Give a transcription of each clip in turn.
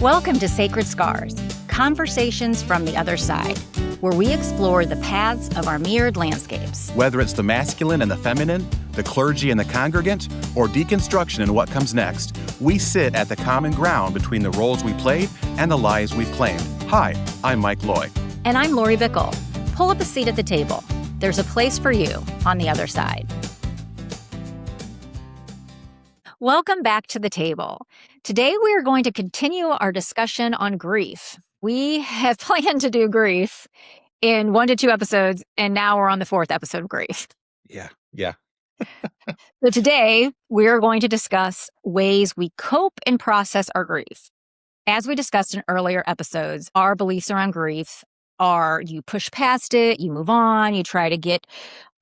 Welcome to Sacred Scars, conversations from the other side, where we explore the paths of our mirrored landscapes. Whether it's the masculine and the feminine, the clergy and the congregant, or deconstruction and what comes next, we sit at the common ground between the roles we played and the lies we've claimed. Hi, I'm Mike Loy. And I'm Lori Bickle. Pull up a seat at the table. There's a place for you on the other side. Welcome back to the table. Today, we are going to continue our discussion on grief. We have planned to do grief in 1 to 2 episodes, and now we're on the 4th episode of grief. Yeah. So today, we're going to discuss ways we cope and process our grief. As we discussed in earlier episodes, our beliefs around grief are you push past it, you move on, you try to get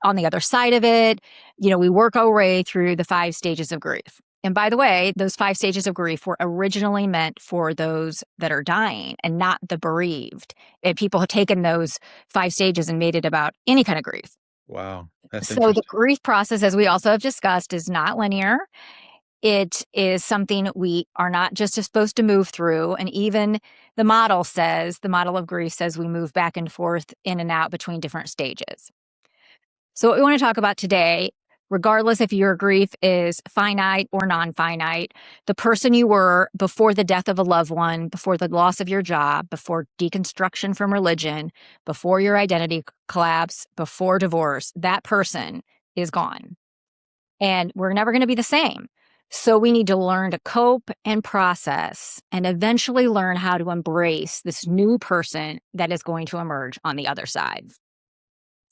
on the other side of it. We work our way through the 5 stages of grief. And by the way, those 5 stages of grief were originally meant for those that are dying and not the bereaved. And people have taken those 5 stages and made it about any kind of grief. Wow. That's So the grief process, as we also have discussed, is not linear. It is something we are not just supposed to move through. And even the model of grief says we move back and forth in and out between different stages. So what we want to talk about today, regardless if your grief is finite or non-finite, the person you were before the death of a loved one, before the loss of your job, before deconstruction from religion, before your identity collapse, before divorce, that person is gone. And we're never going to be the same. So we need to learn to cope and process and eventually learn how to embrace this new person that is going to emerge on the other side.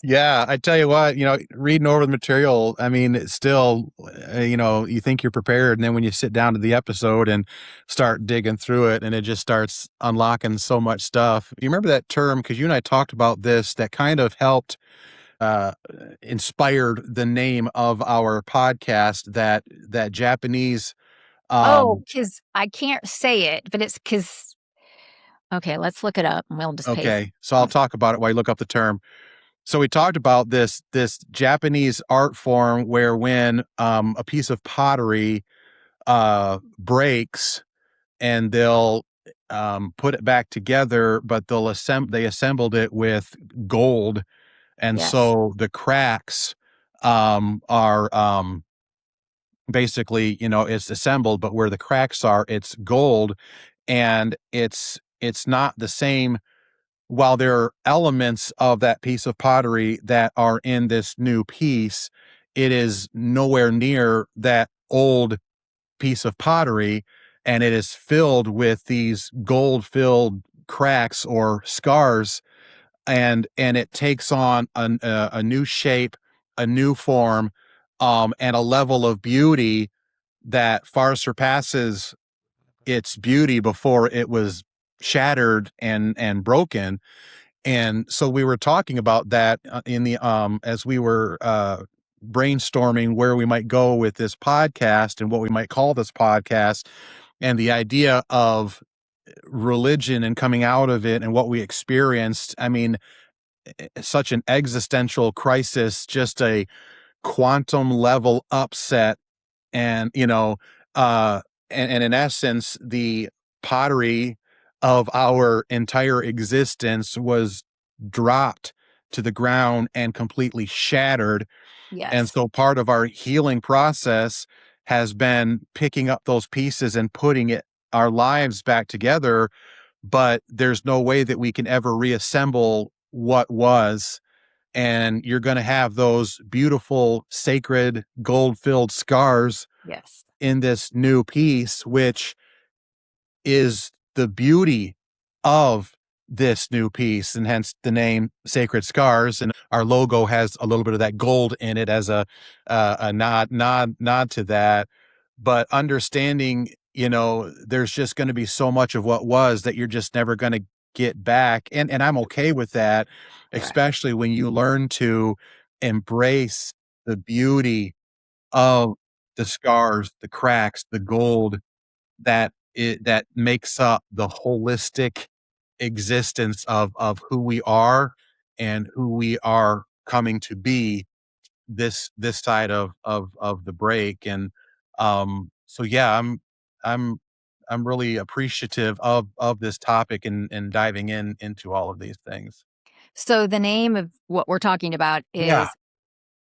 Yeah, I tell you what, reading over the material, it's still, you think you're prepared. And then when you sit down to the episode and start digging through it, and it just starts unlocking so much stuff. You remember that term, because you and I talked about this, that kind of helped inspired the name of our podcast, that Japanese. Because I can't say it, but it's because, okay, let's look it up and we'll just Okay, so I'll talk about it while you look up the term. So we talked about this Japanese art form where when a piece of pottery breaks, and they'll put it back together, but they assembled it with gold, and Yes. so the cracks are basically, it's assembled, but where the cracks are, it's gold, and it's not the same. While there are elements of that piece of pottery that are in this new piece, it is nowhere near that old piece of pottery, and it is filled with these gold-filled cracks or scars, and it takes on a new shape, a new form, and a level of beauty that far surpasses its beauty before it was shattered and broken. And so we were talking about that in the as we were brainstorming where we might go with this podcast and what we might call this podcast, and the idea of religion and coming out of it and what we experienced. Such an existential crisis, just a quantum level upset, and and in essence, the pottery of our entire existence was dropped to the ground and completely shattered. Yes. And so part of our healing process has been picking up those pieces and putting our lives back together, but there's no way that we can ever reassemble what was. And you're going to have those beautiful, sacred, gold-filled scars Yes. in this new piece, which is the beauty of this new piece, and hence the name Sacred Scars. And our logo has a little bit of that gold in it as a nod to that. But understanding, there's just going to be so much of what was that you're just never going to get back. And I'm okay with that, especially when you learn to embrace the beauty of the scars, the cracks, the gold that makes up the holistic existence of who we are and who we are coming to be this side of the break. And so yeah, I'm I'm really appreciative of this topic and diving into all of these things. So the name of what we're talking about Yeah. is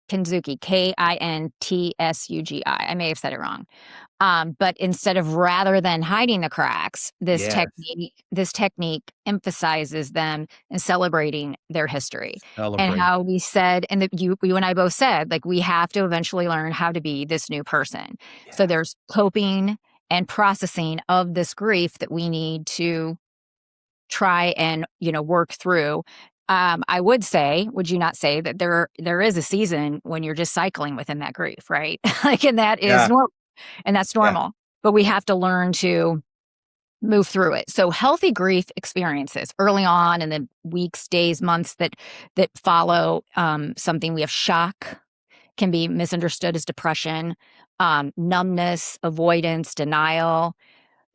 kintsugi, Kintsugi. I may have said it wrong. But instead of rather than hiding the cracks, Yes. this technique emphasizes them and celebrating their history. And Celebrate. how we said, and that you and I both said, like, we have to eventually learn how to be this new person. So Yeah. there's coping and processing of this grief that we need to try and, work through. I would say, would you not say that there is a season when you're just cycling within that grief, right? Like, and that is Yeah. normal, and that's Yeah. normal. But we have to learn to move through it. So healthy grief experiences early on in the weeks, days, months that follow something. We have shock, can be misunderstood as depression, numbness, avoidance, denial.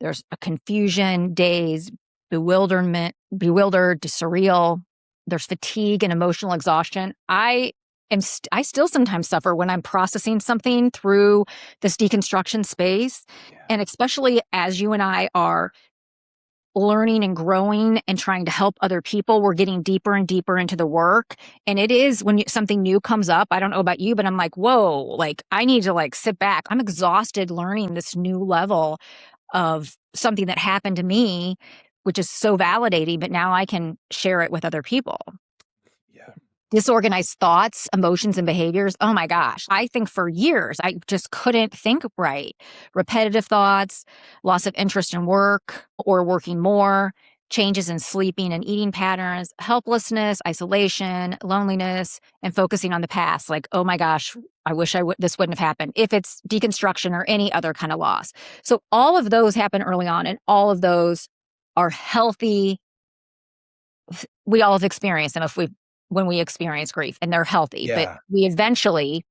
There's a confusion, daze, bewildered, surreal. There's fatigue and emotional exhaustion. I still sometimes suffer when I'm processing something through this deconstruction space. Yeah. And especially as you and I are learning and growing and trying to help other people, we're getting deeper and deeper into the work. And it is when something new comes up. I don't know about you, but I'm like, whoa, like I need to like sit back. I'm exhausted learning this new level of something that happened to me, which is so validating, but now I can share it with other people. Yeah. Disorganized thoughts, emotions, and behaviors. Oh my gosh. I think for years, I just couldn't think right. Repetitive thoughts, loss of interest in work or working more, changes in sleeping and eating patterns, helplessness, isolation, loneliness, and focusing on the past. Like, oh my gosh, I wish this wouldn't have happened, if it's deconstruction or any other kind of loss. So all of those happen early on, and all of those are healthy. We all have experienced them when we experience grief, and they're healthy, but Yeah. we eventually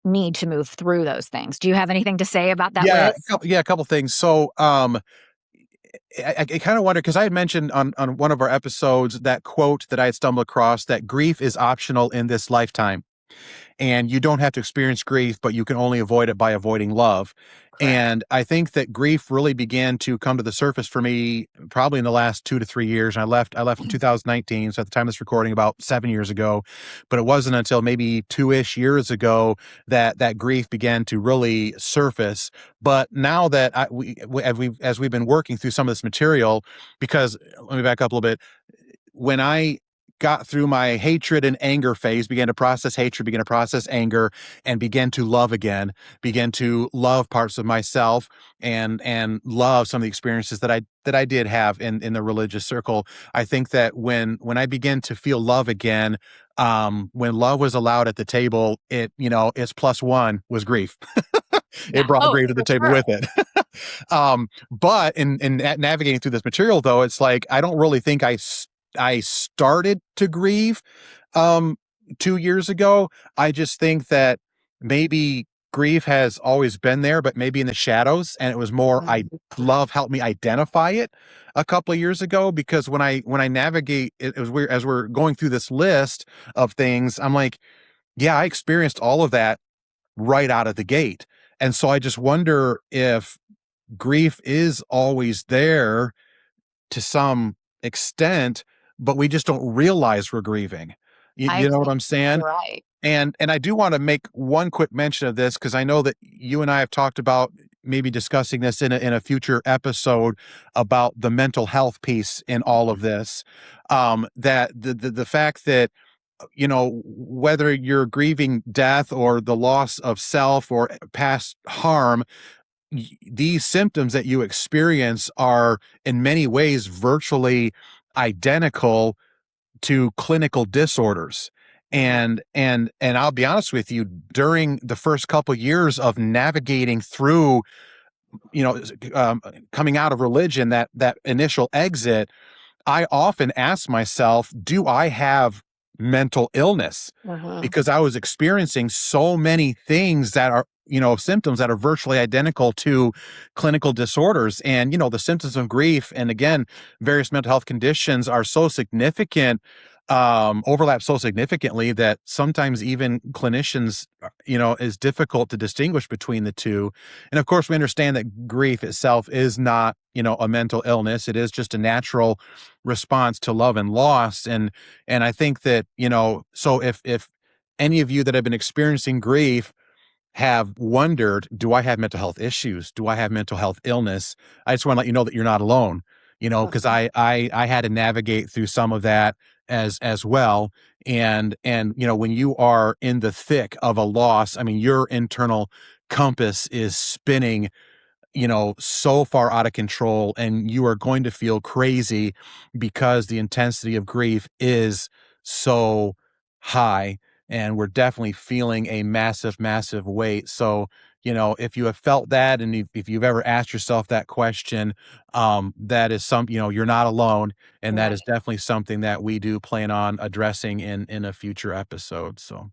need to move through those things. Do you have anything to say about that Yeah. list? A couple things. So, I kind of wonder because I had mentioned on one of our episodes that quote that I had stumbled across, that grief is optional in this lifetime. And you don't have to experience grief, but you can only avoid it by avoiding love. Correct. And I think that grief really began to come to the surface for me probably in the last 2 to 3 years. And I left in 2019. So at the time of this recording, about 7 years ago, but it wasn't until maybe 2-ish years ago that that grief began to really surface. But now that as we've been working through some of this material, because let me back up a little bit. When I got through my hatred and anger phase, began to process hatred, began to process anger, and began to love again, began to love parts of myself and love some of the experiences that I did have in the religious circle. I think that when I began to feel love again, when love was allowed at the table, its plus one was grief. Yeah. It brought Oh, grief to the for table sure. with it. But in navigating through this material, though, it's like I don't really think I started to grieve um 2 years ago. I just think that maybe grief has always been there, but maybe in the shadows, and it was more I Mhm. love helped me identify it a couple of years ago. Because when I navigate it was weird as we're going through this list of things, I'm like, yeah, I experienced all of that right out of the gate. And so I just wonder if grief is always there to some extent, but we just don't realize we're grieving. I You know what think I'm saying? you're right. And I do want to make one quick mention of this because I know that you and I have talked about maybe discussing this in a future episode about the mental health piece in all of this. That the fact that whether you're grieving death or the loss of self or past harm, these symptoms that you experience are in many ways virtually identical to clinical disorders. Mhm. And I'll be honest with you, during the first couple years of navigating through, you know, coming out of religion, that initial exit, I often ask myself, do I have mental illness? Mhm. Because I was experiencing so many things that are, symptoms that are virtually identical to clinical disorders. And, the symptoms of grief and again, various mental health conditions are so significant. overlap so significantly that sometimes even clinicians, is difficult to distinguish between the two. And of course, we understand that grief itself is not, a mental illness. It is just a natural response to love and loss. And I think that, so if any of you that have been experiencing grief have wondered, do I have mental health issues? Do I have mental health illness? I just want to let you know that you're not alone, because I had to navigate through some of that as well. And, when you are in the thick of a loss, I mean, your internal compass is spinning, so far out of control, and you are going to feel crazy because the intensity of grief is so high. And we're definitely feeling a massive, massive weight. So, if you have felt that, and if you've ever asked yourself that question, that is you're not alone. And that is Right. definitely something that we do plan on addressing in a future episode. So,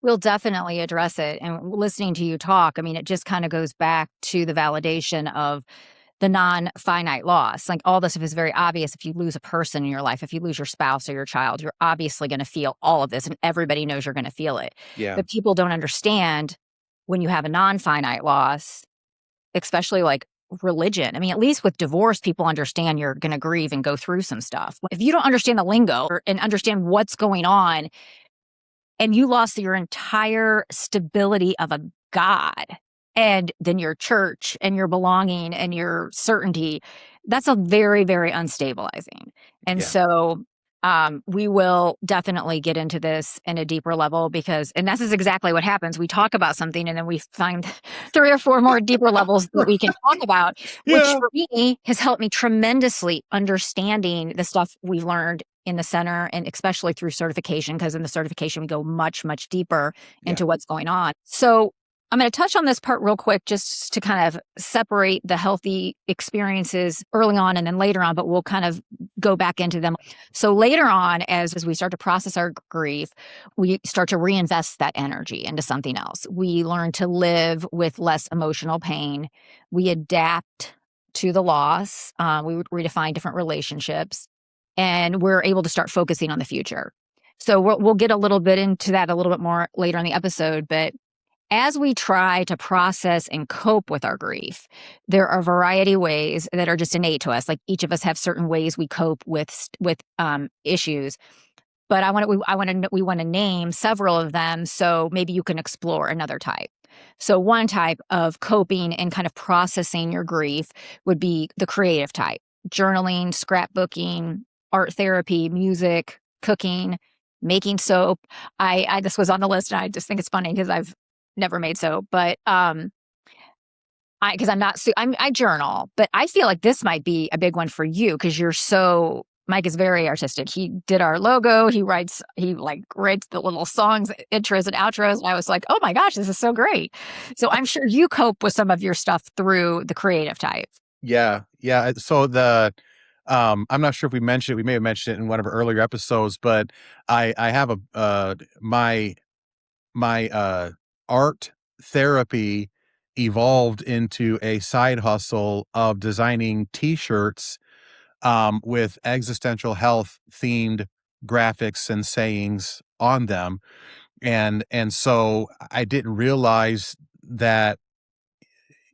We'll definitely address it. And listening to you talk, I mean, it just kind of goes back to the validation of the non-finite loss. Like all this stuff is very obvious. If you lose a person in your life, if you lose your spouse or your child, you're obviously going to feel all of this, and everybody knows you're going to feel it. yeah, But people don't understand when you have a non-finite loss, especially like religion. I mean, at least with divorce, people understand you're going to grieve and go through some stuff. If you don't understand the lingo and understand what's going on, and you lost your entire stability of a God, and then your church and your belonging and your certainty, that's a very, very unstabilizing. And yeah, so we will definitely get into this in a deeper level, because, and this is exactly what happens. We talk about something and then we find three or four more deeper levels that we can talk about, which yeah, for me has helped me tremendously understanding the stuff we've learned in the center, and especially through certification, because in the certification we go much, much deeper yeah, into what's going on. So I'm going to touch on this part real quick just to kind of separate the healthy experiences early on and then later on, but we'll kind of go back into them. So later on, as we start to process our grief, we start to reinvest that energy into something else. We learn to live with less emotional pain. We adapt to the loss. We would redefine different relationships, and we're able to start focusing on the future. So we'll get a little bit into that a little bit more later in the episode, but as we try to process and cope with our grief, there are a variety of ways that are just innate to us. Like each of us have certain ways we cope with issues. But we want to name several of them, so maybe you can explore another type. So one type of coping and kind of processing your grief would be the creative type: journaling, scrapbooking, art therapy, music, cooking, making soap. I this was on the list, and I just think it's funny because I've never made soap, but because I'm not, I journal, but I feel like this might be a big one for you because Mike is very artistic. He did our logo. He writes the little songs, intros and outros. And I was like, oh my gosh, this is so great. So I'm sure you cope with some of your stuff through the creative type. yeah, yeah. So I'm not sure if we mentioned it. We may have mentioned it in one of our earlier episodes, but I have my art therapy evolved into a side hustle of designing T-shirts with existential health themed graphics and sayings on them. And so I didn't realize that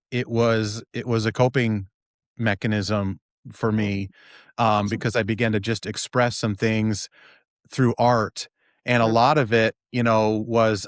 it was a coping mechanism for me, Awesome. because I began to just express some things through art. And a Sure. lot of it, was,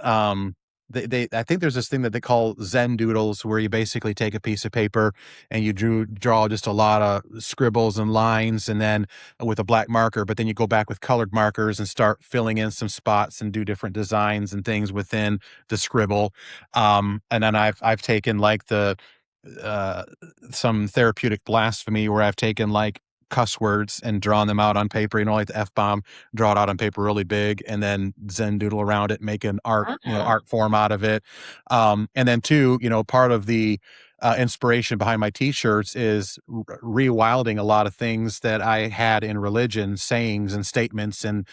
they I think there's this thing that they call Zen doodles, where you basically take a piece of paper and you draw just a lot of scribbles and lines, and then with a black marker, but then you go back with colored markers and start filling in some spots and do different designs and things within the scribble. And then I've taken like uh some therapeutic blasphemy, where I've taken like cuss words and drawn them out on paper, like the F bomb, draw it out on paper really big, and then Zen doodle around it, make an Ah, art form out of it. And then two, part of the inspiration behind my t-shirts is rewilding a lot of things that I had in religion, sayings and statements, and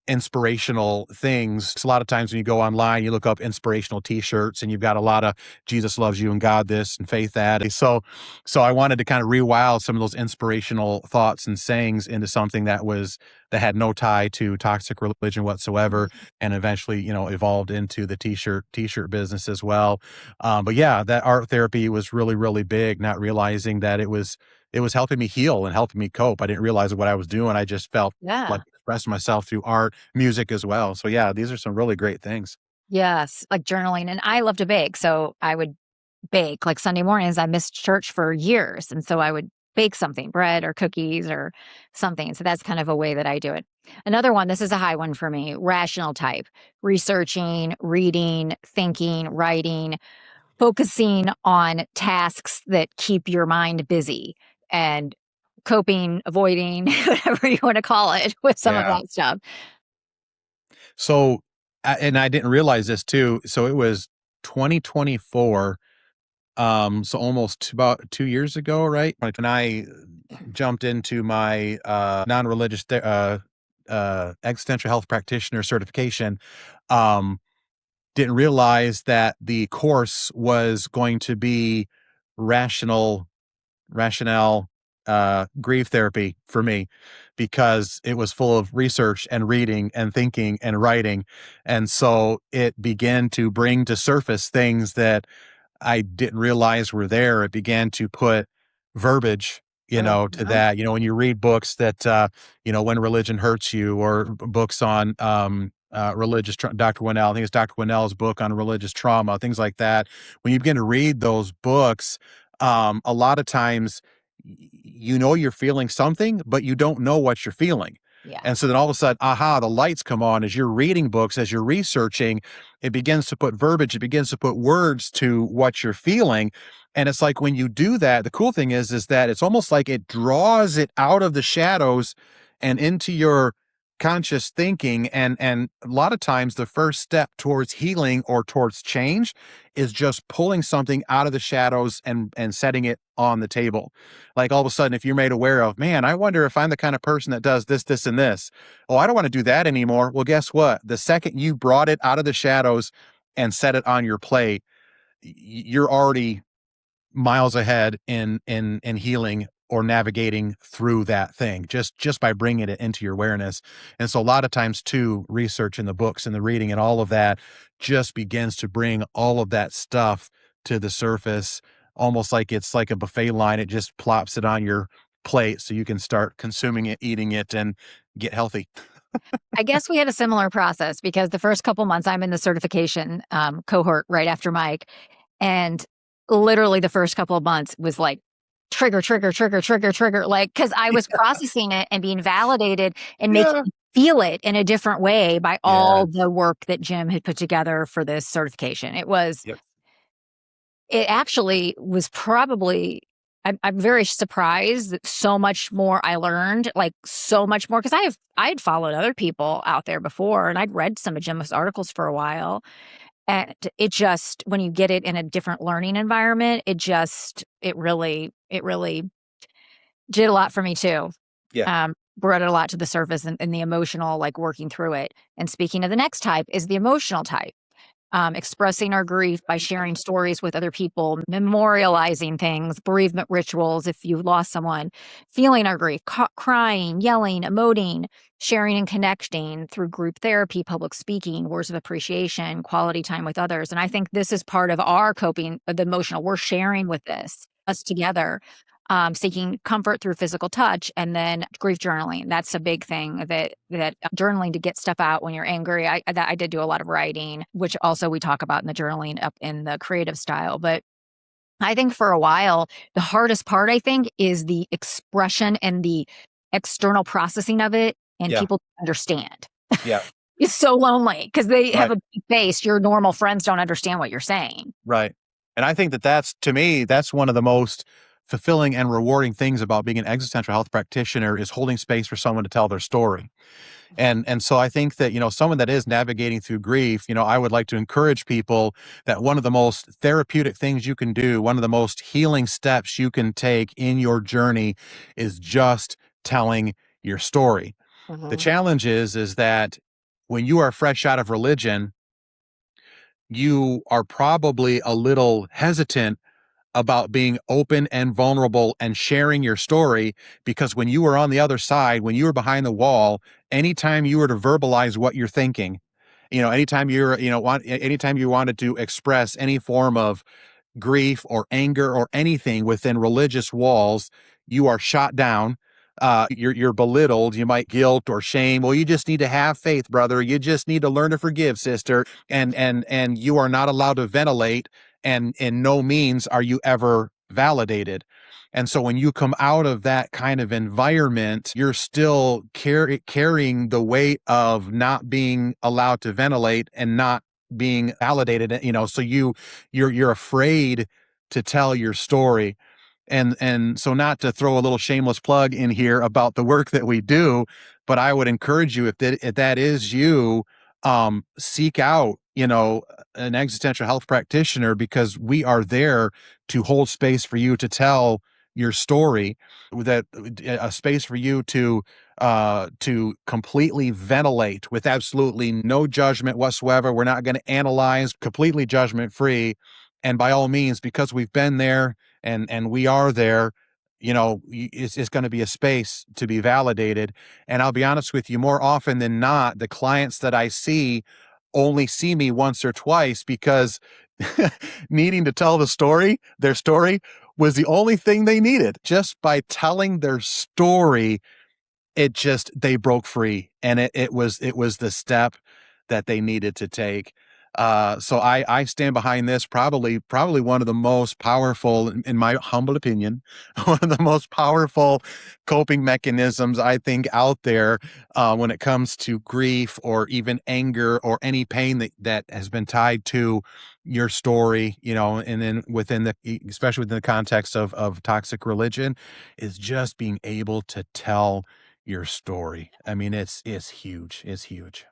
inspirational things. A lot of times when you go online, you look up inspirational t-shirts and you've got a lot of Jesus loves you and God this and faith that. So I wanted to kind of rewild some of those inspirational thoughts and sayings into something that had no tie to toxic religion whatsoever, and eventually, evolved into the t-shirt business as well. But yeah, that art therapy was really, really big, not realizing that it was helping me heal and helping me cope. I didn't realize what I was doing. I just felt like Yeah. expressing myself through art, music as well. So yeah, these are some really great things. Yes, like journaling, and I love to bake, so I would bake, like, Sunday mornings, I missed church for years, and so I would bake something, bread or cookies or something, so that's kind of a way that I do it. Another one, this is a high one for me, rational type, researching, reading, thinking, writing, focusing on tasks that keep your mind busy, and coping, avoiding, whatever you wanna call it, with some of Yeah. that stuff. So, and I didn't realize this too. So it was 2024. So almost about 2 years ago, right? When I jumped into my non-religious existential health practitioner certification. Um, didn't realize that the course was going to be rational rationale grief therapy for me, because it was full of research and reading and thinking and writing. And so it began to bring to surface things that I didn't realize were there. It began to put verbiage, to Mhm. that. When you read books that, When Religion Hurts You, or books on Dr. Winnell, I think it's Dr. Winnell's book on religious trauma, things like that. When you begin to read those books, a lot of times, you're feeling something, but you don't know what you're feeling. Yeah. And so then all of a sudden, aha, the lights come on as you're reading books, as you're researching. It begins to put verbiage, it begins to put words to what you're feeling. And it's like when you do that, the cool thing is that it's almost like it draws it out of the shadows and into your conscious thinking. And a lot of times the first step towards healing or towards change is just pulling something out of the shadows and setting it on the table. Like all of a sudden, if you're made aware of, man, I wonder if I'm the kind of person that does this, this, and this. Oh, I don't want to do that anymore. Well, guess what? The second you brought it out of the shadows and set it on your plate, you're already miles ahead in healing or navigating through that thing, just by bringing it into your awareness. And so a lot of times too, research in the books and the reading and all of that just begins to bring all of that stuff to the surface, almost like it's like a buffet line. It just plops it on your plate so you can start consuming it, eating it, and get healthy. I guess we had a similar process because the first couple months I'm in the certification cohort right after Mike. And literally the first couple of months was like trigger, trigger, trigger, trigger, trigger, like because I was processing it and being validated and making Yeah. me feel it in a different way by Yeah. all the work that Jim had put together for this certification. Yep. It actually was probably I'm very surprised that so much more I learned, like, so much more, 'cause I'd followed other people out there before, and I'd read some of Jim's articles for a while, and it just when you get it in a different learning environment, it really did a lot for me too. Yeah. Brought it a lot to the surface and the emotional, like, working through it. And speaking of the next type is the emotional type, expressing our grief by sharing stories with other people, memorializing things, bereavement rituals if you've lost someone, feeling our grief, crying, yelling, emoting, sharing and connecting through group therapy, public speaking, words of appreciation, quality time with others. And I think this is part of our coping, the emotional. We're sharing with this, us together. Seeking comfort through physical touch, and then grief journaling. That's a big thing that journaling to get stuff out when you're angry. I did do a lot of writing, which also we talk about in the journaling up in the creative style. But I think for a while, the hardest part I think is the expression and the external processing of it, and Yeah. people understand. Yeah. It's so lonely because they have Right. a big face. Your normal friends don't understand what you're saying. Right. And I think that to me, that's one of the most fulfilling and rewarding things about being an existential health practitioner, is holding space for someone to tell their story. And so I think that, someone that is navigating through grief, I would like to encourage people that one of the most therapeutic things you can do, one of the most healing steps you can take in your journey, is just telling your story. The Mhm. challenge is that when you are fresh out of religion, you are probably a little hesitant about being open and vulnerable and sharing your story, because when you were on the other side, when you were behind the wall, anytime you were to verbalize what you're thinking, anytime you're, anytime you wanted to express any form of grief or anger or anything within religious walls, you are shot down. You're belittled. You might guilt or shame. Well, you just need to have faith, brother. You just need to learn to forgive, sister. And you are not allowed to ventilate. And in no means are you ever validated. And so when you come out of that kind of environment, you're still carrying the weight of not being allowed to ventilate and not being validated. So you're afraid to tell your story. And so, not to throw a little shameless plug in here about the work that we do, but I would encourage you, if that is you, seek out, an existential health practitioner, because we are there to hold space for you to tell your story, that a space for you to completely ventilate with absolutely no judgment whatsoever. We're not going to analyze, completely judgment free. And by all means, because we've been there and we are there, it's going to be a space to be validated. And I'll be honest with you, more often than not, the clients that I see only see me once or twice, because needing to tell their story was the only thing they needed. Just by telling their story, they broke free, and it was the step that they needed to take. So I stand behind this, probably one of the most powerful, in my humble opinion, one of the most powerful coping mechanisms I think out there, when it comes to grief or even anger or any pain that has been tied to your story, and then especially within the context of toxic religion, is just being able to tell your story. I mean, it's huge. It's huge.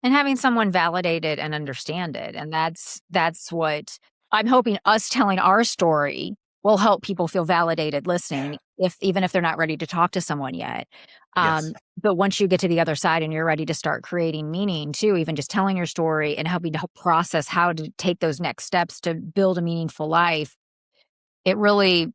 And having someone validate it and understand it, and that's what I'm hoping us telling our story will help people feel validated listening, even if they're not ready to talk to someone yet. Yes. But once you get to the other side and you're ready to start creating meaning too, even just telling your story and helping to help process how to take those next steps to build a meaningful life, it really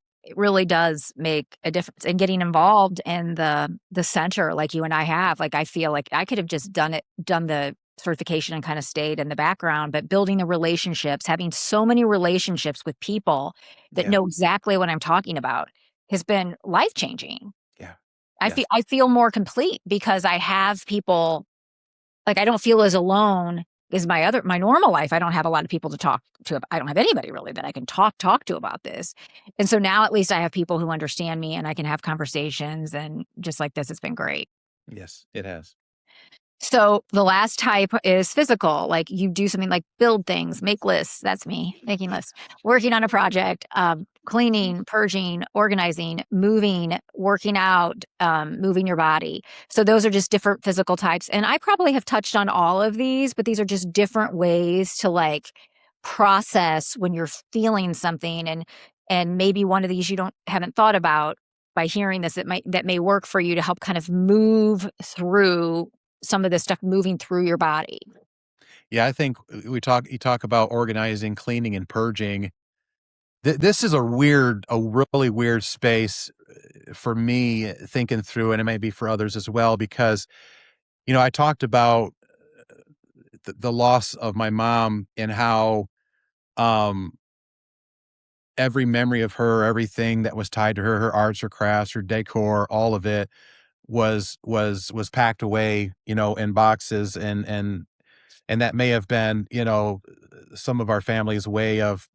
does make a difference. And getting involved in the center like you and I have, like, I feel like I could have just done the certification and kind of stayed in the background, but building the relationships, having so many relationships with people that Yeah. know exactly what I'm talking about has been life-changing. Yeah. I feel Yes. I feel more complete because I have people. Like, I don't feel as alone as my normal life. I don't have a lot of people to talk to. I don't have anybody really that I can talk to about this. And so now at least I have people who understand me and I can have conversations, and just like this, it's been great. Yes, it has. So the last type is physical. Like, you do something like build things, make lists. That's me making lists, working on a project, cleaning, purging, organizing, moving, working out, moving your body. So those are just different physical types. And I probably have touched on all of these, but these are just different ways to like process when you're feeling something. And maybe one of these you haven't thought about. By hearing this, that may work for you to help kind of move through some of this stuff, moving through your body. Yeah, I think you talk about organizing, cleaning, and purging. This is a really weird space, for me, thinking through, and it may be for others as well, because I talked about the loss of my mom, and how um every memory of her, everything that was tied to her arts, her crafts, her decor, all of it was packed away, in boxes, and that may have been, some of our family's way of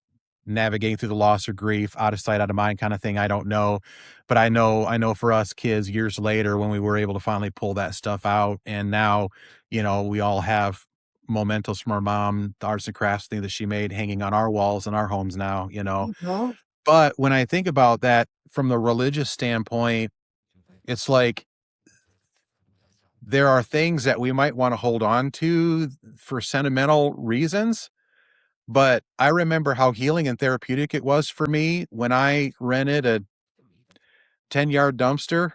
navigating through the loss or grief, out of sight, out of mind kind of thing. I don't know. But I know for us kids, years later, when we were able to finally pull that stuff out, and now, we all have mementos from our mom, the arts and crafts thing that she made, hanging on our walls in our homes now. Mhm. But when I think about that from the religious standpoint, it's like there are things that we might want to hold on to for sentimental reasons. But I remember how healing and therapeutic it was for me when I rented a 10-yard dumpster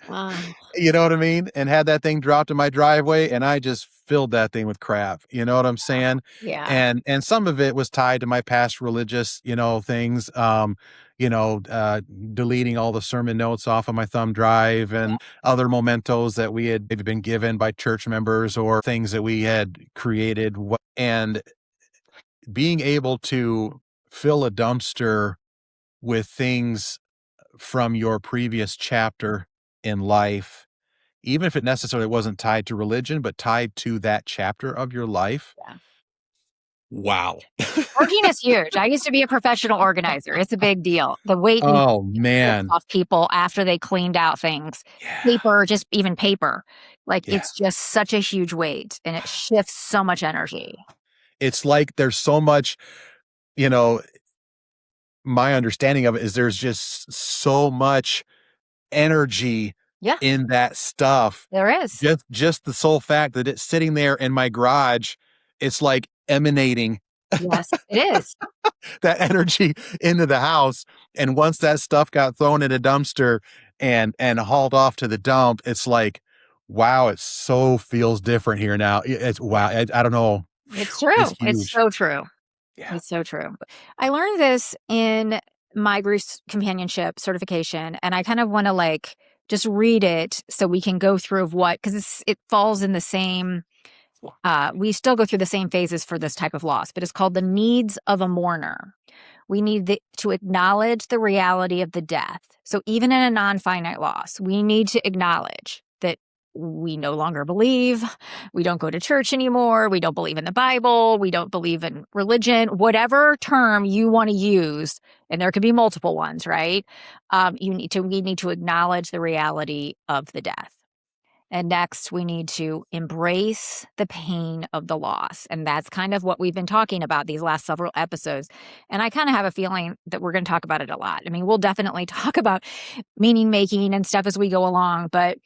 Oh, You know what I mean? And had that thing dropped in my driveway, and I just filled that thing with crap, you know what I'm saying? yeah. And some of it was tied to my past religious, things, you know, uh, deleting all the sermon notes off of my thumb drive and other mementos that we had maybe been given by church members or things that we had created. And being able to fill a dumpster with things from your previous chapter in life, even if it necessarily wasn't tied to religion, but tied to that chapter of your life. Yeah. Wow. Orging is huge. I used to be a professional organizer. It's a big deal. The weight you Oh, lift man. off people after they cleaned out things, Yeah. paper, just even paper. Like, Yeah. it's just such a huge weight, and it shifts so much energy. It's like there's so much, you know, my understanding of it is there's just so much energy Yeah, in that stuff. there is. Just the sole fact that it's sitting there in my garage, it's like emanating Yes, it is. that energy into the house. And once that stuff got thrown in a dumpster and hauled off to the dump, it's like, wow, it so feels different here now. It's wow. I don't know. It's It's true. It's huge. so true. Yeah. It's so true. I learned this in my Bruce companionship certification, and I kind of want to like just read it so we can go through of what, because it falls in the same. We still go through the same phases for this type of loss, but it's called the needs of a mourner. We need to acknowledge the reality of the death. So even in a non-finite loss, we need to acknowledge that we no longer believe, we don't go to church anymore, we don't believe in the Bible, we don't believe in religion, whatever term you want to use, and there could be multiple ones, right? We need to acknowledge the reality of the death. And next, we need to embrace the pain of the loss. And that's kind of what we've been talking about these last several episodes. And I kind of have a feeling that we're going to talk about it a lot. I mean, we'll definitely talk about meaning making and stuff as we go along, but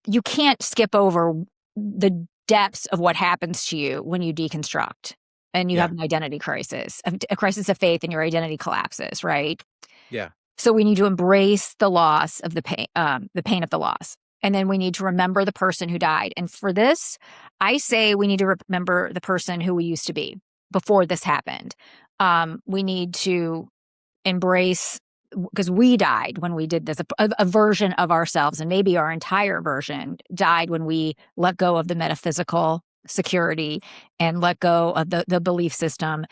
you can't skip over the depths of what happens to you when you deconstruct and you Yeah. have an identity crisis, a crisis of faith, and your identity collapses, right? Yeah. So we need to embrace the loss of the pain of the loss. And then we need to remember the person who died. And for this, I say we need to remember the person who we used to be before this happened. We need to embrace, because we died when we did this, a version of ourselves, and maybe our entire version died when we let go of the metaphysical security and let go of the belief system.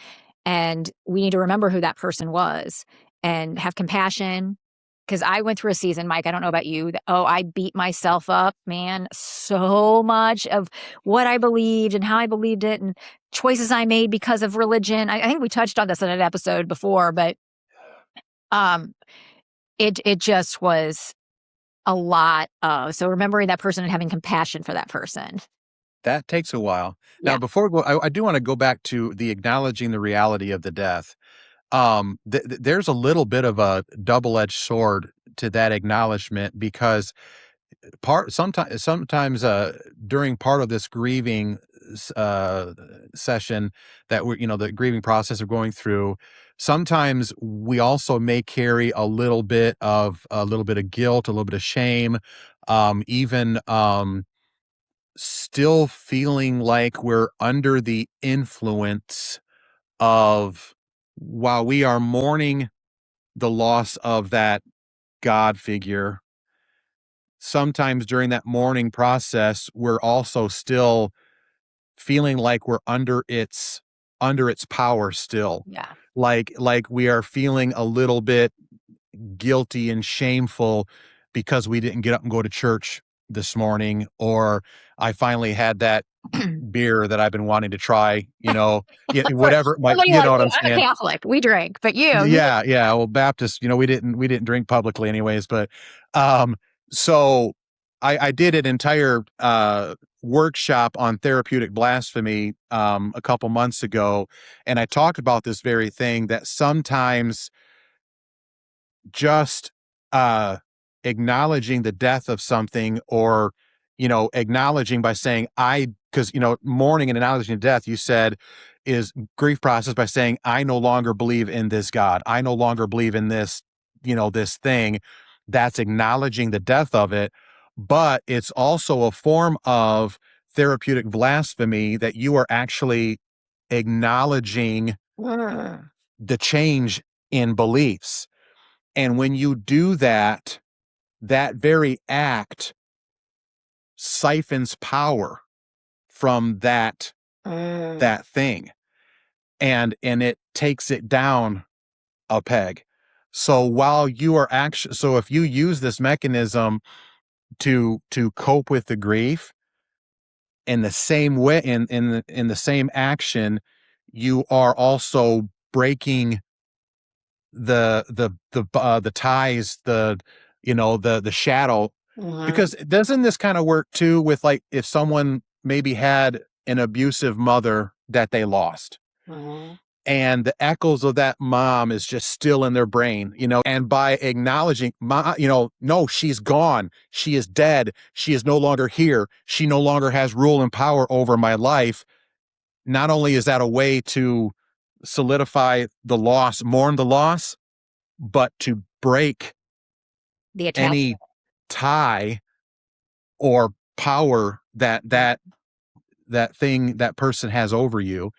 And we need to remember who that person was and have compassion. Because I went through a season, Mike, I don't know about you, I beat myself up, man, so much of what I believed and how I believed it and choices I made because of religion. I think we touched on this in an episode before, but um, it just was a lot of, so remembering that person and having compassion for that person. That takes a while. Now, Yeah. before we go, I do want to go back to the acknowledging the reality of the death. There's a little bit of a double-edged sword to that acknowledgement because sometimes during part of this grieving session that the grieving process of going through, sometimes we also may carry a little bit of guilt, a little bit of shame, even still feeling like we're under the influence of, while we are mourning the loss of that God figure, sometimes during that mourning process, we're also still feeling like we're under its power still. Yeah. Like we are feeling a little bit guilty and shameful because we didn't get up and go to church this morning, or I finally had that beer that I've been wanting to try, whatever it might, Somebody you know like what me, I'm I'm a saying? Catholic. We drink, but you Yeah, yeah. Well, Baptist, we didn't drink publicly anyways, but um, so I did an entire workshop on therapeutic blasphemy a couple months ago, and I talked about this very thing that sometimes just uh acknowledging the death of something, or acknowledging by saying I because mourning and acknowledging death, you said, is grief process by saying I no longer believe in this God, I no longer believe in this thing, that's acknowledging the death of it, but it's also a form of therapeutic blasphemy that you are actually acknowledging the change in beliefs. And when you do that, that very act siphons power from that thing, and it takes it down a peg. So while you are actually, so if you use this mechanism to cope with the grief in the same way, in the same action, you are also breaking the ties, the shadow. Because doesn't this kind of work too with, like, if someone maybe had an abusive mother that they lost, and the echoes of that mom is just still in their brain, and by acknowledging, no, she's gone. She is dead. She is no longer here. She no longer has rule and power over my life. Not only is that a way to solidify the loss, mourn the loss, but to break The any attachment. tie or power that thing, that person has over you.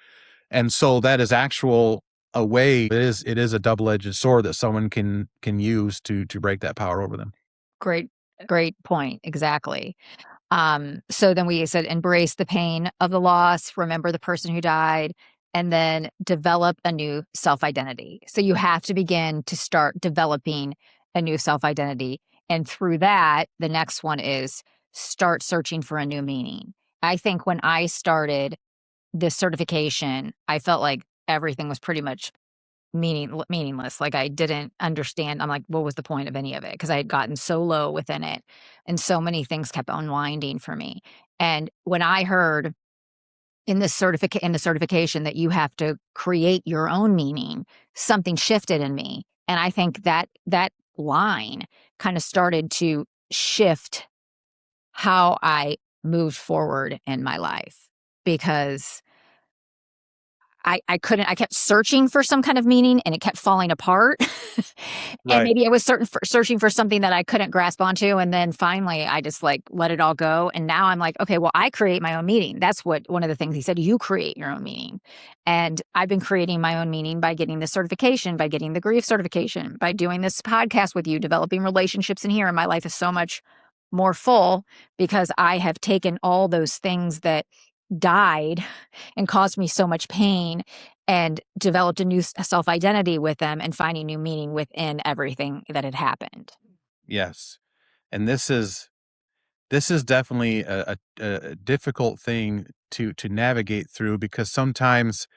And so that is actual a way, it is a double-edged sword that someone can use to break that power over them. Great, great point. Exactly. So then we said embrace the pain of the loss, remember the person who died, and then develop a new self-identity. So you have to begin to start developing a new self-identity. And through that, the next one is start searching for a new meaning. I think when I started this certification, I felt like everything was pretty much meaningless. Like, I didn't understand. I'm like, what was the point of any of it? Because I had gotten so low within it, and so many things kept unwinding for me. And when I heard in the certification that you have to create your own meaning, something shifted in me. And I think that line kind of started to shift how I moved forward in my life, because I kept searching for some kind of meaning and it kept falling apart. And Right. maybe I was searching for something that I couldn't grasp onto. And then finally I just like let it all go. And now I'm like, okay, well, I create my own meaning. That's what one of the things he said, you create your own meaning. And I've been creating my own meaning by getting the certification, by getting the grief certification, by doing this podcast with you, developing relationships in here. And my life is so much more full because I have taken all those things that died and caused me so much pain and developed a new self-identity with them and finding new meaning within everything that had happened. Yes. And this is definitely a difficult thing to navigate through, because sometimes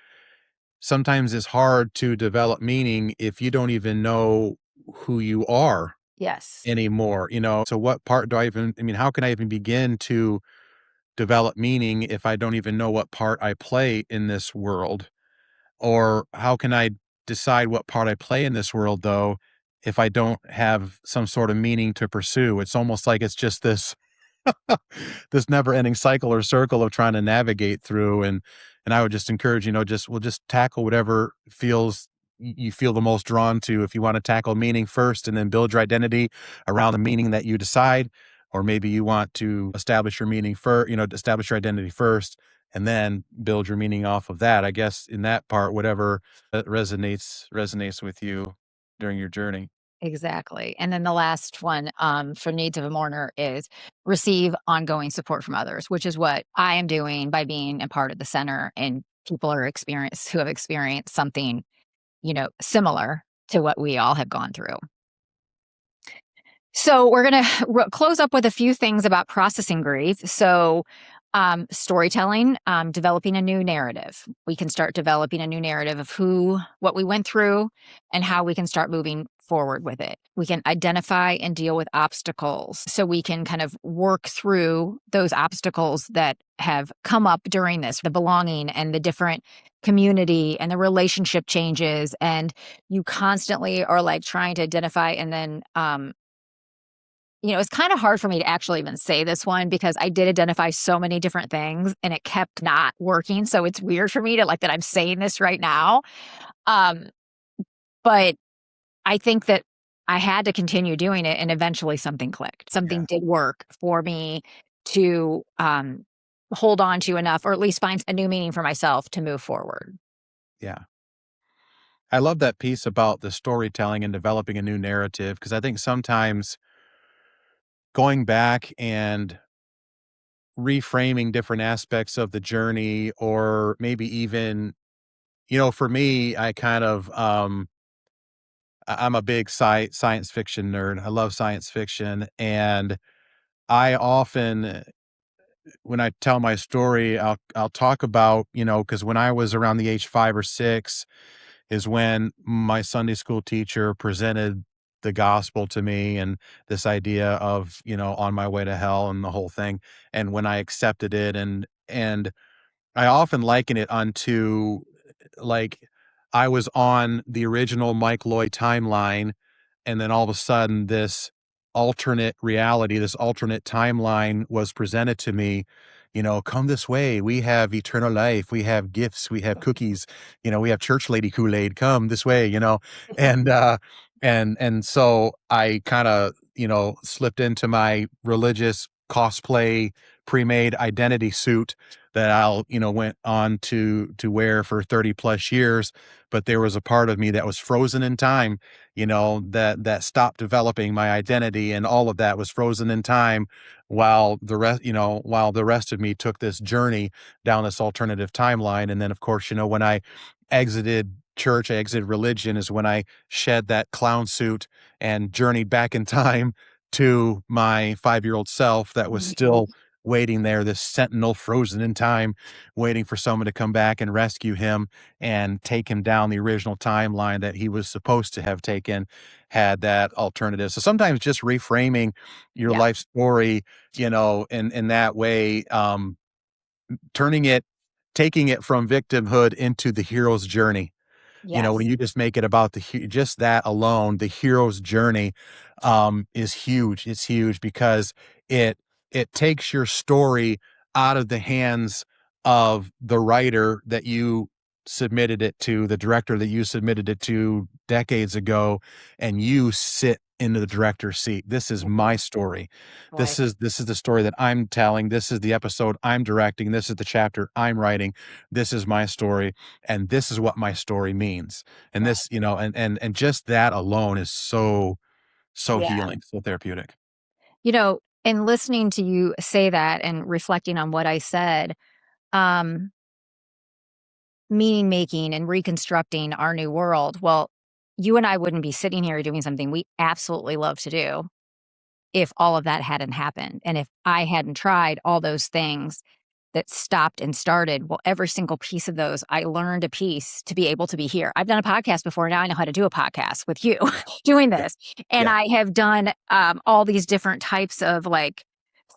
it's hard to develop meaning if you don't even know who you are Yes. anymore. So what part do I mean, how can I even begin to develop meaning if I don't even know what part I play in this world? Or how can I decide what part I play in this world, though, if I don't have some sort of meaning to pursue? It's almost like it's just this never-ending cycle or circle of trying to navigate through. And I would just encourage, we'll just tackle whatever you feel the most drawn to. If you want to tackle meaning first and then build your identity around the meaning that you decide, or maybe you want to establish your meaning first, establish your identity first and then build your meaning off of that. I guess in that part, whatever resonates with you during your journey. Exactly. And then the last one, for needs of a mourner is receive ongoing support from others, which is what I am doing by being a part of the center, and people who have experienced something, similar to what we all have gone through. So we're going to close up with a few things about processing grief. So, storytelling, developing a new narrative. We can start developing a new narrative of what we went through, and how we can start moving forward with it. We can identify and deal with obstacles. So we can kind of work through those obstacles that have come up during this, the belonging and the different community and the relationship changes. And you constantly are like trying to identify, and then, it's kind of hard for me to actually even say this one because I did identify so many different things and it kept not working. So it's weird for me to like that I'm saying this right now. Um, but I think that I had to continue doing it, and eventually something clicked. Something Yeah. did work for me to hold on to enough, or at least find a new meaning for myself to move forward. Yeah. I love that piece about the storytelling and developing a new narrative because I think sometimes going back and reframing different aspects of the journey or maybe even, for me, I kind of I'm a big science fiction nerd. I love science fiction, and I often when I tell my story, I'll talk about, because when I was around the age 5 or 6 is when my Sunday school teacher presented the gospel to me and this idea of, on my way to hell and the whole thing. And when I accepted it and I often liken it unto like I was on the original Mike Lloyd timeline, and then all of a sudden this alternate reality, this alternate timeline was presented to me. Come this way. We have eternal life. We have gifts. We have cookies. We have church lady Kool-Aid. Come this way, and and so I kind of, slipped into my religious cosplay pre-made identity suit that I'll, went on to wear for 30 plus years. But there was a part of me that was frozen in time, that stopped developing my identity, and all of that was frozen in time while the rest of me took this journey down this alternative timeline. And then of course, when I exited church, I exited religion is when I shed that clown suit and journeyed back in time to my 5-year-old self that was Mhm. still waiting there, this sentinel frozen in time, waiting for someone to come back and rescue him and take him down the original timeline that he was supposed to have taken had that alternative. So sometimes just reframing your Yeah. life story, in that way, turning it, taking it from victimhood into the hero's journey. When Yes. you just make it about just that alone, the hero's journey, is huge. It's huge because it it takes your story out of the hands of the writer that you submitted it to, the director that you submitted it to decades ago, and you sit into the director's seat. This is my Mhm. story. Boy. This is the story that I'm telling. This is the episode I'm directing. This is the chapter I'm writing. This is my story, and this is what my story means. And Right. this, and just that alone is so Yeah. healing, so therapeutic. In listening to you say that and reflecting on what I said, um, meaning making and reconstructing our new world. Well, you and I wouldn't be sitting here doing something we absolutely love to do if all of that hadn't happened. And if I hadn't tried all those things that stopped and started, well, every single piece of those, I learned a piece to be able to be here. I've done a podcast before. Now I know how to do a podcast with you Yeah, doing yeah, this. And yeah, I have done all these different types of like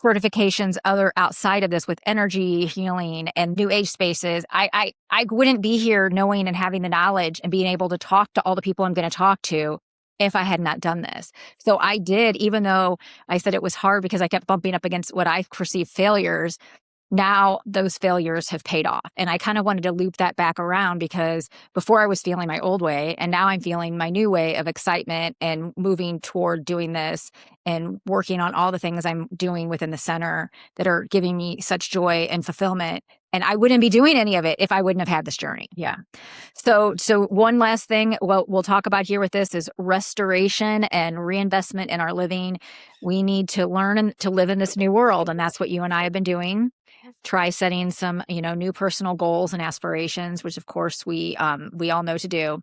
certifications other outside of this with energy healing and new age spaces. I wouldn't be here knowing and having the knowledge and being able to talk to all the people I'm going to talk to if I had not done this. So I did, even though I said it was hard because I kept bumping up against what I perceived failures. Now those failures have paid off. And I kind of wanted to loop that back around because before I was feeling my old way, and now I'm feeling my new way of excitement and moving toward doing this and working on all the things I'm doing within the center that are giving me such joy and fulfillment. And I wouldn't be doing any of it if I wouldn't have had this journey. Yeah. So one last thing we'll talk about here with this is restoration and reinvestment in our living. We need to learn to live in this new world, and that's what you and I have been doing. Try setting some, new personal goals and aspirations, which of course we all know to do.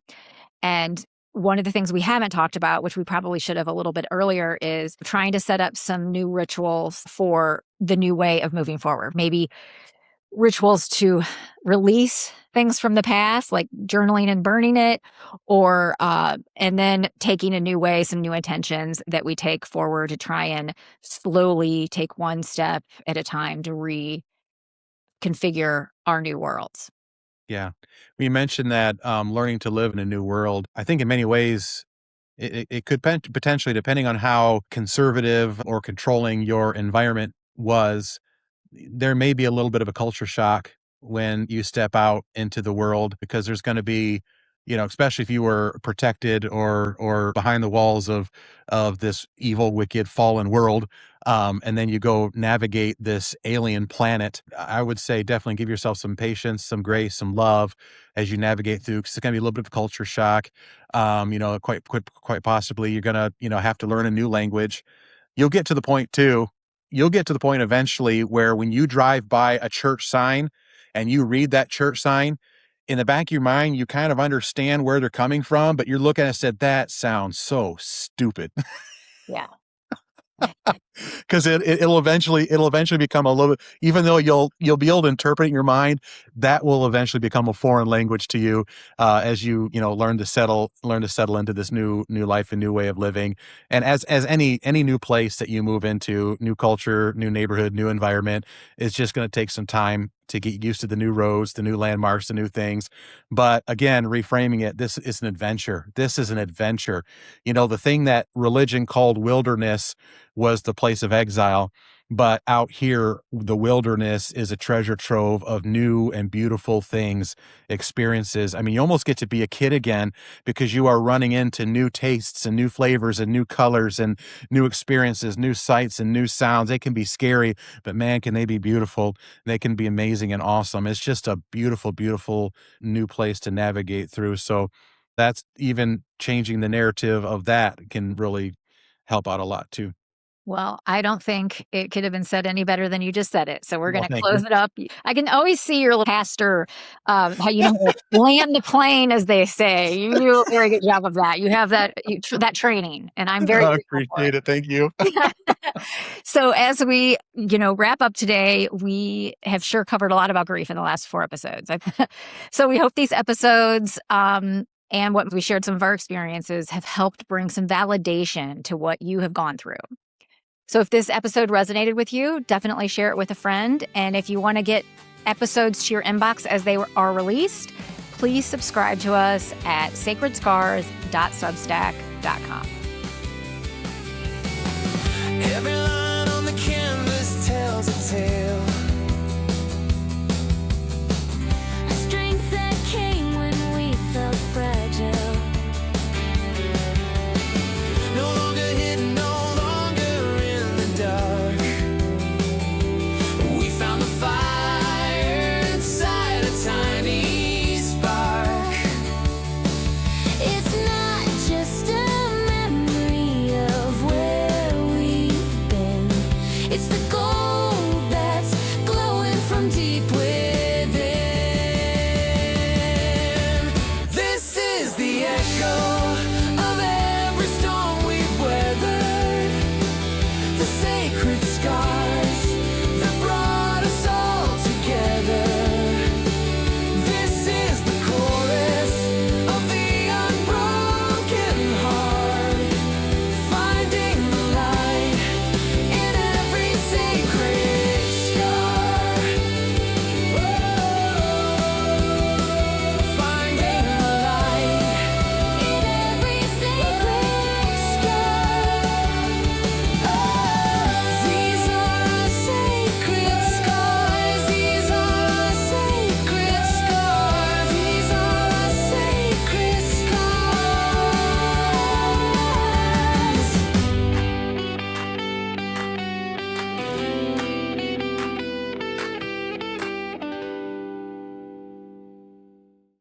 And one of the things we haven't talked about, which we probably should have a little bit earlier, is trying to set up some new rituals for the new way of moving forward. Maybe rituals to release things from the past, like journaling and burning it, or and then taking a new way, some new intentions that we take forward to try and slowly take one step at a time to reconfigure our new worlds. yeah. We mentioned that, learning to live in a new world, I think in many ways, it could potentially, depending on how conservative or controlling your environment was, there may be a little bit of a culture shock when you step out into the world because there's going to be, especially if you were protected or behind the walls of this evil, wicked, fallen world, and then you go navigate this alien planet. I would say definitely give yourself some patience, some grace, some love as you navigate through, because it's going to be a little bit of culture shock. Quite possibly you're going to, have to learn a new language. You'll get to the point too. You'll get to the point eventually where when you drive by a church sign and you read that church sign, in the back of your mind, you kind of understand where they're coming from, but you're looking at it and said, that sounds so stupid. Yeah. Because it'll eventually become a little bit, even though you'll be able to interpret it in your mind, that will eventually become a foreign language to you, as you learn to settle into this new life and new way of living. And as any new place that you move into, new culture, new neighborhood, new environment, it's just going to take some time to get used to the new roads, the new landmarks, the new things. But again, reframing it, this is an adventure. This is an adventure. The thing that religion called wilderness was the place of exile. But out here, the wilderness is a treasure trove of new and beautiful things, experiences. I mean, you almost get to be a kid again because you are running into new tastes and new flavors and new colors and new experiences, new sights and new sounds. They can be scary, but man, can they be beautiful. They can be amazing and awesome. It's just a beautiful, beautiful new place to navigate through. So that's even changing the narrative of that can really help out a lot too. Well, I don't think it could have been said any better than you just said it. So we're Well, going to thank you. close it up. I can always see your little pastor, how you know land the plane, as they say. You do a very good job of that. You have that training, and I'm very I grateful for appreciate it. Thank you. it. So as we wrap up today, we have sure covered a lot about grief in the last 4 episodes. So we hope these episodes, and what we shared, some of our experiences, have helped bring some validation to what you have gone through. So if this episode resonated with you, definitely share it with a friend. And if you want to get episodes to your inbox as they are released, please subscribe to us at sacredscars.substack.com. Every line on the canvas tells a tale. A strength that came when we felt fragile. No longer hidden, no longer in the dark. We found the fire inside a tiny spark. It's not just a memory of where we've been. It's the gold that's glowing from deep within. This is the echo.